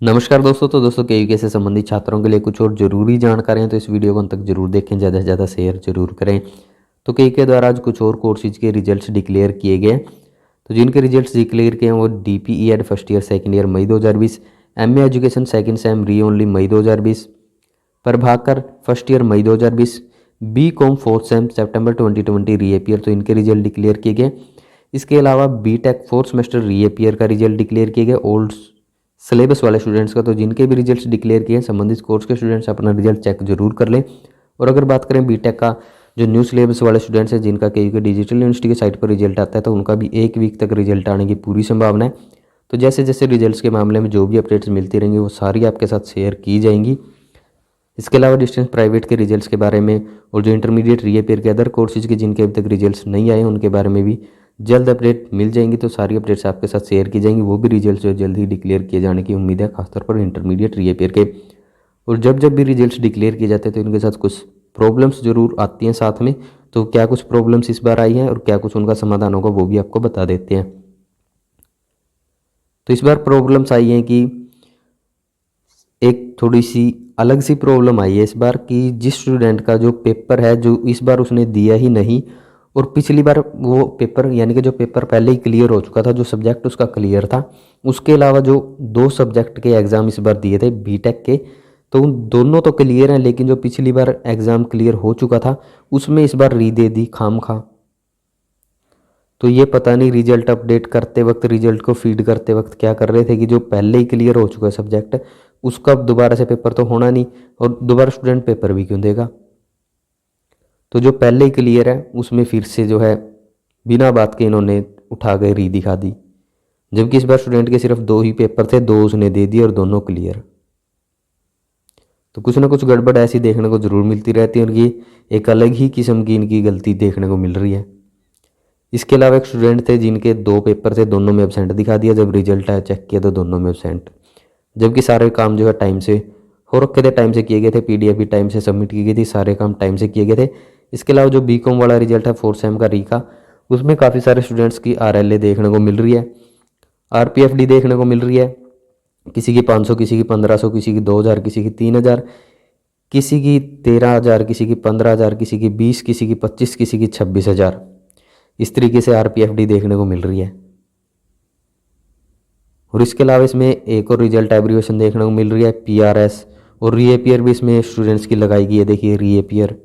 नमस्कार दोस्तों। तो दोस्तों केवीके से संबंधित छात्रों के लिए कुछ और ज़रूरी जानकारियाँ, तो इस वीडियो को अंत तक जरूर देखें, ज़्यादा से ज़्यादा शेयर जरूर करें। तो केवीके द्वारा आज कुछ और कोर्सेज के रिजल्ट्स डिक्लेयर किए गए। तो जिनके रिजल्ट्स डिक्लेयर किए हैं वो DPED first year second year मई 2020, MA एजुकेशन सेकंड सेम री ओनली मई 2020, प्रभाकर फर्स्ट ईयर मई 2020, BCom फोर्थ सेम सितंबर 2020 रीएपियर, तो इनके रिजल्ट डिक्लेयर किए गए। इसके अलावा BTech फोर्थ सेमेस्टर रीएपियर का रिजल्ट डिक्लेयर किए गए ओल्ड सिलेबस वाले स्टूडेंट्स का। तो जिनके भी रिजल्ट्स डिक्लेयर किए हैं संबंधित कोर्स के स्टूडेंट्स अपना रिजल्ट चेक जरूर कर लें। और अगर बात करें बीटेक का, जो न्यू सिलेबस वाले स्टूडेंट्स हैं जिनका केवीके डिजिटल यूनिवर्सिटी के साइट पर रिजल्ट आता है, तो उनका भी एक वीक तक रिजल्ट आने की पूरी संभावना है। तो जैसे जैसे रिजल्ट्स के मामले में जो भी अपडेट्स मिलती रहेंगी वो सारी आपके साथ शेयर की जाएंगी। इसके अलावा डिस्टेंस प्राइवेट के रिजल्ट्स के बारे में और जो इंटरमीडिएट रीअपेयर के अदर कोर्सेज के जिनके अभी तक रिजल्ट्स नहीं आए हैं उनके बारे में भी जल्द अपडेट मिल जाएंगी। तो सारी अपडेट्स आपके साथ शेयर की जाएंगी। वो भी रिजल्ट्स जो जल्द ही डिक्लेयर किए जाने की उम्मीद है, खासतौर पर इंटरमीडिएट रीअपेयर के। और जब जब भी रिजल्ट्स डिक्लेयर किए जाते हैं तो इनके साथ कुछ प्रॉब्लम्स जरूर आती हैं साथ में। तो क्या कुछ प्रॉब्लम्स इस बार आई हैं और क्या कुछ उनका समाधान होगा वो भी आपको बता देते हैं। तो इस बार प्रॉब्लम्स आई हैं कि एक थोड़ी सी अलग सी प्रॉब्लम आई है इस बार कि जिस स्टूडेंट का जो पेपर है जो इस बार उसने दिया ही नहीं, और पिछली बार वो पेपर यानी कि जो पेपर पहले ही क्लियर हो चुका था, जो सब्जेक्ट उसका क्लियर था, उसके अलावा जो 2 सब्जेक्ट के एग्ज़ाम इस बार दिए थे बीटेक के, तो उन दोनों तो क्लियर हैं, लेकिन जो पिछली बार एग्ज़ाम क्लियर हो चुका था उसमें इस बार री दे दी खाम खा। तो ये पता नहीं रिजल्ट अपडेट करते वक्त, रिजल्ट को फीड करते वक्त क्या कर रहे थे कि जो पहले ही क्लियर हो चुका है सब्जेक्ट उसका दोबारा से पेपर तो होना नहीं, और दोबारा स्टूडेंट पेपर भी क्यों देगा। तो जो पहले ही क्लियर है उसमें फिर से जो है बिना बात के इन्होंने उठा गए री दिखा दी। जबकि इस बार स्टूडेंट के सिर्फ 2 ही पेपर थे, 2 उसने दे दिए और दोनों क्लियर। तो कुछ ना कुछ गड़बड़ ऐसी देखने को ज़रूर मिलती रहती है और ये एक अलग ही किस्म की इनकी गलती देखने को मिल रही है। इसके अलावा एक स्टूडेंट थे जिनके 2 पेपर थे, दोनों में एब्सेंट दिखा दिया, जब रिजल्ट आया चेक किया तो दोनों में एब्सेंट। जबकि सारे काम जो है टाइम से हो रखे थे, टाइम से किए गए थे, PDF भी टाइम से सबमिट की गई थी, सारे काम टाइम से किए गए थे। इसके अलावा जो BCom वाला रिजल्ट है फोर्थ सेम का री का, उसमें काफ़ी सारे स्टूडेंट्स की RLA देखने को मिल रही है, RPFD देखने को मिल रही है। किसी की 500, किसी की 1500, किसी की 2000, किसी की 3000, किसी की 13,000, किसी की 15,000, किसी की 20, किसी की 25, किसी की 26,000। इस तरीके से RPFD देखने को मिल रही है। और इसके अलावा इसमें एक और रिजल्ट एब्रीवेशन देखने को मिल रही है PRS, और रीअपियर भी इसमें स्टूडेंट्स की लगाई गई है। देखिए रीअपियर,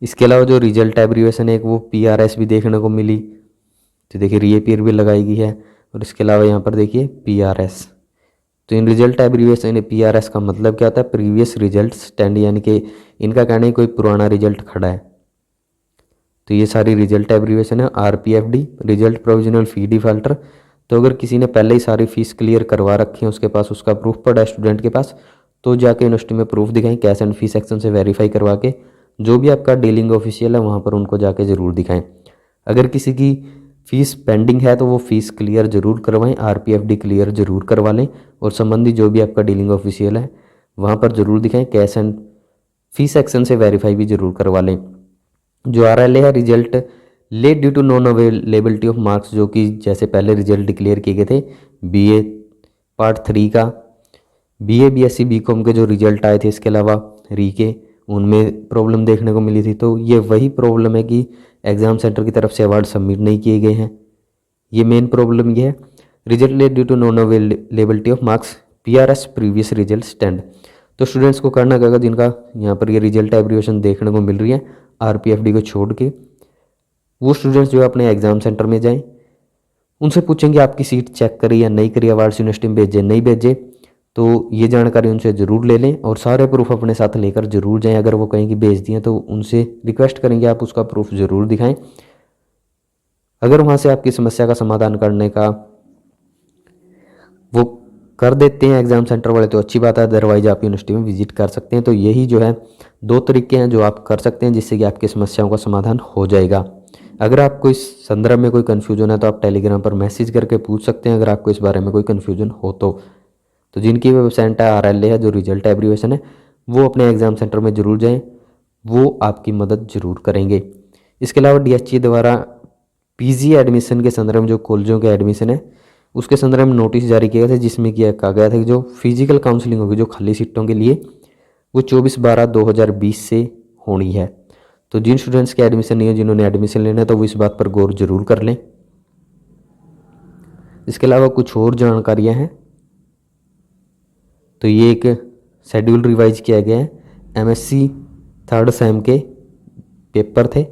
इसके अलावा जो रिजल्ट एब्रीवेशन है एक वो PRS भी देखने को मिली। तो देखिए रीअपियर भी लगाई गई है, और इसके अलावा यहाँ पर देखिए PRS। तो इन रिजल्ट एब्रीवेशन PRS का मतलब क्या होता है, प्रीवियस रिजल्ट स्टैंड, यानी कि इनका कहना है कोई पुराना रिजल्ट खड़ा है। तो ये सारी रिजल्ट एब्रीवेशन है। RPFD रिजल्ट प्रोविजनल फी डिफाल्टर, तो अगर किसी ने पहले ही सारी फीस क्लियर करवा रखी है, उसके पास उसका प्रूफ पड़ा है स्टूडेंट के पास, तो जाके यूनिवर्सिटी में प्रूफ दिखाएं, कैश एंड फी सेक्शन से वेरीफाई करवा के, जो भी आपका डीलिंग ऑफिशियल है वहाँ पर उनको जाके ज़रूर दिखाएं। अगर किसी की फ़ीस पेंडिंग है तो वो फ़ीस क्लियर ज़रूर करवाएं, RPFD क्लियर ज़रूर करवा लें, और संबंधित जो भी आपका डीलिंग ऑफिशियल है वहाँ पर ज़रूर दिखाएं, कैश एंड फी सेक्शन से वेरीफाई भी ज़रूर करवा लें। जो RLA है result late due to non availability of marks, जो कि जैसे पहले रिजल्ट डिक्लेयर किए गए थे BA पार्ट 3 का, BA BSc BCom के जो रिजल्ट आए थे, इसके अलावा री के, उनमें प्रॉब्लम देखने को मिली थी। तो ये वही प्रॉब्लम है कि एग्ज़ाम सेंटर की तरफ से अवार्ड सबमिट नहीं किए गए हैं। ये मेन प्रॉब्लम ये है। Result late due to non availability of marks PRS previous result stand. तो स्टूडेंट्स को करना क्या, जिनका यहाँ पर ये रिजल्ट एब्रीवेशन देखने को मिल रही है RPFD को छोड़ के, वो स्टूडेंट्स जो है अपने एग्ज़ाम सेंटर में जाएं, उनसे पूछेंगे आपकी सीट चेक करी या नहीं करी, अवार्ड्स यूनिवर्सिटी में भेजे नहीं भेजे, तो ये जानकारी उनसे ज़रूर ले लें और सारे प्रूफ अपने साथ लेकर ज़रूर जाएं। अगर वो कहें कि भेज दिए तो उनसे रिक्वेस्ट करेंगे आप उसका प्रूफ ज़रूर दिखाएं। अगर वहाँ से आपकी समस्या का समाधान करने का वो कर देते हैं एग्ज़ाम सेंटर वाले तो अच्छी बात है, अदरवाइज आप यूनिवर्सिटी में विजिट कर सकते हैं। तो यही जो है 2 तरीके हैं जो आप कर सकते हैं जिससे कि आपकी समस्याओं का समाधान हो जाएगा। अगर आपको इस संदर्भ में कोई कन्फ्यूजन है तो आप टेलीग्राम पर मैसेज करके पूछ सकते हैं, अगर आपको इस बारे में कोई कन्फ्यूजन हो तो जिनकी वेबसाइट है RLA है, जो रिजल्ट एब्रीवेशन है, वो अपने एग्ज़ाम सेंटर में ज़रूर जाएँ, वो आपकी मदद ज़रूर करेंगे। इसके अलावा DHE द्वारा पीजी एडमिशन के संदर्भ में जो कॉलेजों के एडमिशन है उसके संदर्भ में नोटिस जारी किया गया था, जिसमें किया कहा गया था कि जो फिजिकल काउंसलिंग होगी जो खाली सीटों के लिए वो 24/12/2020 से होनी है। तो जिन स्टूडेंट्स के एडमिशन नहीं है, जिन्होंने एडमिशन लेना है, तो वो इस बात पर गौर जरूर कर लें। इसके अलावा कुछ और जानकारियां हैं। तो ये एक शेड्यूल रिवाइज किया गया है। एमएससी थर्ड सेम के पेपर थे,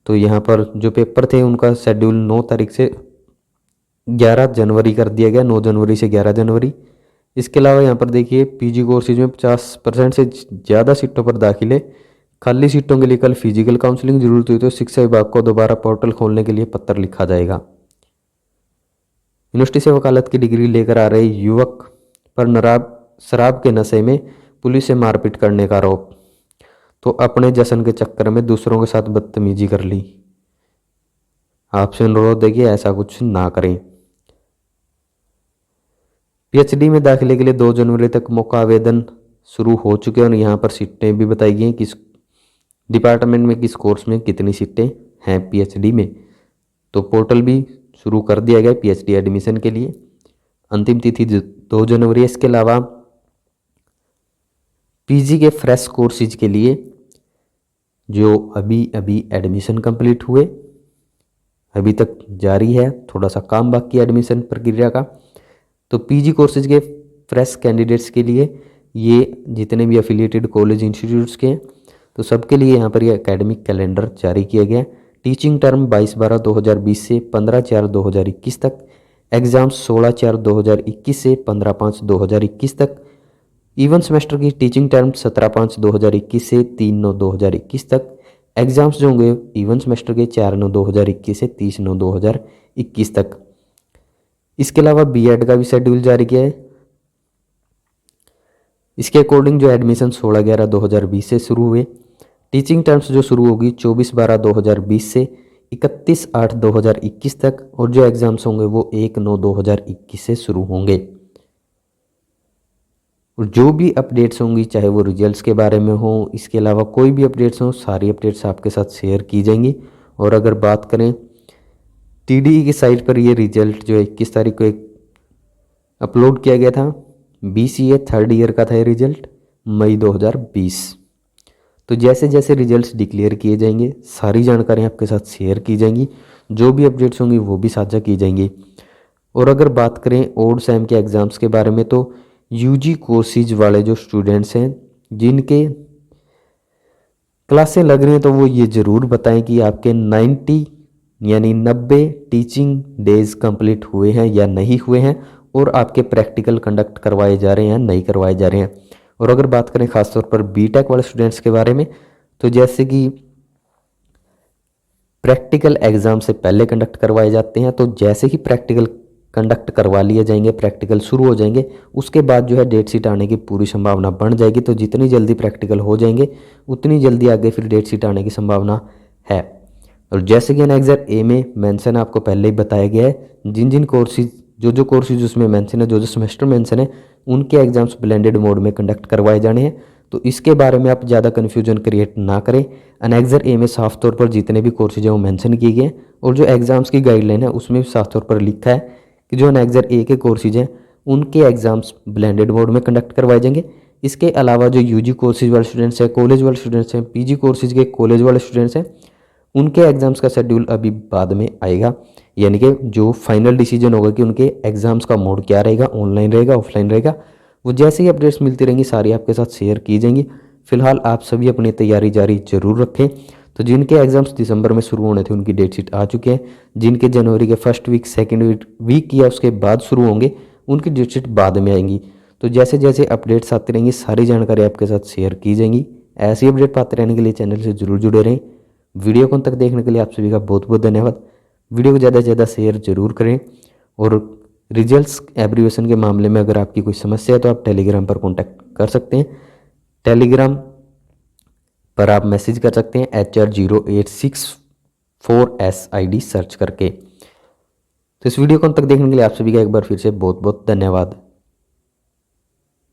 तो यहाँ पर जो पेपर थे उनका शेड्यूल 9 तारीख से 11 जनवरी कर दिया गया, 9 जनवरी से 11 जनवरी। इसके अलावा यहाँ पर देखिए पीजी कोर्सेज में 50% से ज़्यादा सीटों पर दाखिले, खाली सीटों के लिए कल फिजिकल काउंसलिंग, जरूरत हुई तो शिक्षा विभाग को दोबारा पोर्टल खोलने के लिए पत्र लिखा जाएगा। यूनिवर्सिटी से वकालत की डिग्री लेकर आ रहे युवक पर शराब के नशे में पुलिस से मारपीट करने का आरोप। तो अपने जश्न के चक्कर में दूसरों के साथ बदतमीजी कर ली। आपसे अनुरोध है कि ऐसा कुछ ना करें। पीएचडी में दाखिले के लिए 2 जनवरी तक मौका आवेदन शुरू हो चुके हैं और यहाँ पर सीटें भी बताई गई हैं, किस डिपार्टमेंट में किस कोर्स में कितनी सीटें हैं पीएचडी में। तो पोर्टल भी शुरू कर दिया गया पीएचडी एडमिशन के लिए। अंतिम तिथि 2 जनवरी। इसके अलावा पीजी के फ्रेश कोर्सेज के लिए जो अभी एडमिशन कंप्लीट हुए, अभी तक जारी है, थोड़ा सा काम बाकी है एडमिशन प्रक्रिया का। तो पीजी कोर्सेज के फ्रेश कैंडिडेट्स के लिए ये जितने भी एफिलिएटेड कॉलेज इंस्टीट्यूट्स के हैं, तो सबके लिए यहाँ पर ये एकेडमिक कैलेंडर जारी किया गया है। टीचिंग टर्म 22/12/2020 से 15/4/2021 तक, एग्ज़ाम्स 16/4/2021 से 15/5/2021 तक, इवन सेमेस्टर की टीचिंग टर्म 17/5/2021 से 3/9/2021 तक, एग्ज़ाम्स जो होंगे इवन सेमेस्टर के 4/9/2021 से 30/9/2021 तक। इसके अलावा बीएड का भी शेड्यूल जारी किया है। इसके अकॉर्डिंग जो एडमिशन 16/11/2020 से शुरू हुए, टीचिंग टर्म्स जो शुरू होगी 24/12/2020 से 31/8/2021 तक, और जो एग्ज़ाम्स होंगे वो 1/9/2021 से शुरू होंगे। और जो भी अपडेट्स होंगी, चाहे वो रिजल्ट्स के बारे में हो, इसके अलावा कोई भी अपडेट्स हो, सारी अपडेट्स आपके साथ शेयर की जाएंगी। और अगर बात करें टीडीई की साइट पर, ये रिजल्ट जो 21 तारीख को एक अपलोड किया गया था, बीसीए थर्ड ईयर का था ये रिजल्ट, मई 2020। तो जैसे जैसे रिजल्ट्स डिक्लेयर किए जाएंगे सारी जानकारी आपके साथ शेयर की जाएंगी, जो भी अपडेट्स होंगी वो भी साझा की जाएंगी। और अगर बात करें ओड सैम के एग्ज़ाम्स के बारे में, तो यूजी कोर्सेज वाले जो स्टूडेंट्स हैं जिनके क्लासें लग रही हैं, तो वो ये ज़रूर बताएं कि आपके 90 टीचिंग डेज कंप्लीट हुए हैं या नहीं हुए हैं, और आपके प्रैक्टिकल कंडक्ट करवाए जा रहे हैं नहीं करवाए जा रहे हैं। और अगर बात करें खासतौर पर बीटेक वाले स्टूडेंट्स के बारे में, तो जैसे कि प्रैक्टिकल एग्ज़ाम से पहले कंडक्ट करवाए जाते हैं, तो जैसे ही प्रैक्टिकल कंडक्ट करवा लिए जाएंगे, प्रैक्टिकल शुरू हो जाएंगे, उसके बाद जो है डेट शीट आने की पूरी संभावना बढ़ जाएगी। तो जितनी जल्दी प्रैक्टिकल हो जाएंगे उतनी जल्दी आगे फिर डेट शीट आने की संभावना है। और जैसे कि एनेक्सर ए में मेंशन आपको पहले ही बताया गया है, जिन जिन कोर्सेज जो कोर्सेज उसमें मेंशन है, जो सेमेस्टर मेंशन है, उनके एग्जाम्स ब्लेंडेड मोड में कंडक्ट करवाए जाने हैं। तो इसके बारे में आप ज़्यादा कन्फ्यूजन क्रिएट ना करें। एनेक्सर ए में साफ तौर पर जितने भी कोर्सेज हैं वो मेंशन किए गए हैं, और जो एग्ज़ाम्स की गाइडलाइन है उसमें भी साफ तौर पर लिखा है कि जो एनेक्सर ए के कोर्सेज हैं उनके एग्ज़ाम्स ब्लेंडेड मोड में कंडक्ट करवाए जाएंगे। इसके अलावा जो यूजी कोर्सेज वाले स्टूडेंट्स हैं, कॉलेज वाले स्टूडेंट्स हैं, पीजी कोर्सेज के कॉलेज वाले स्टूडेंट्स हैं, उनके एग्ज़ाम्स का शेड्यूल अभी बाद में आएगा। यानी कि जो फाइनल डिसीजन होगा कि उनके एग्ज़ाम्स का मोड क्या रहेगा, ऑनलाइन रहेगा ऑफलाइन रहेगा, वो जैसे ही अपडेट्स मिलती रहेंगी सारी आपके साथ शेयर की जाएंगी। फिलहाल आप सभी अपनी तैयारी जारी जरूर रखें। तो जिनके एग्ज़ाम्स दिसंबर में शुरू होने थे उनकी डेट शीट आ चुके हैं, जिनके जनवरी के फर्स्ट वीक सेकेंड वीक या उसके बाद शुरू होंगे उनकी डेट शीट बाद में आएंगी। तो जैसे जैसे अपडेट्स आती रहेंगी सारी जानकारी आपके साथ शेयर की जाएंगी। ऐसी अपडेट पाते रहने के लिए चैनल से जरूर जुड़े रहें। वीडियो को अंत तक देखने के लिए आप सभी का बहुत बहुत धन्यवाद। वीडियो को ज़्यादा से ज़्यादा शेयर जरूर करें। और रिजल्ट्स एब्रीविएशन के मामले में अगर आपकी कोई समस्या है तो आप टेलीग्राम पर कॉन्टैक्ट कर सकते हैं। टेलीग्राम पर आप मैसेज कर सकते हैं HR0864S ID सर्च करके। तो इस वीडियो को अंत तक देखने के लिए आप सभी का एक बार फिर से बहुत बहुत धन्यवाद।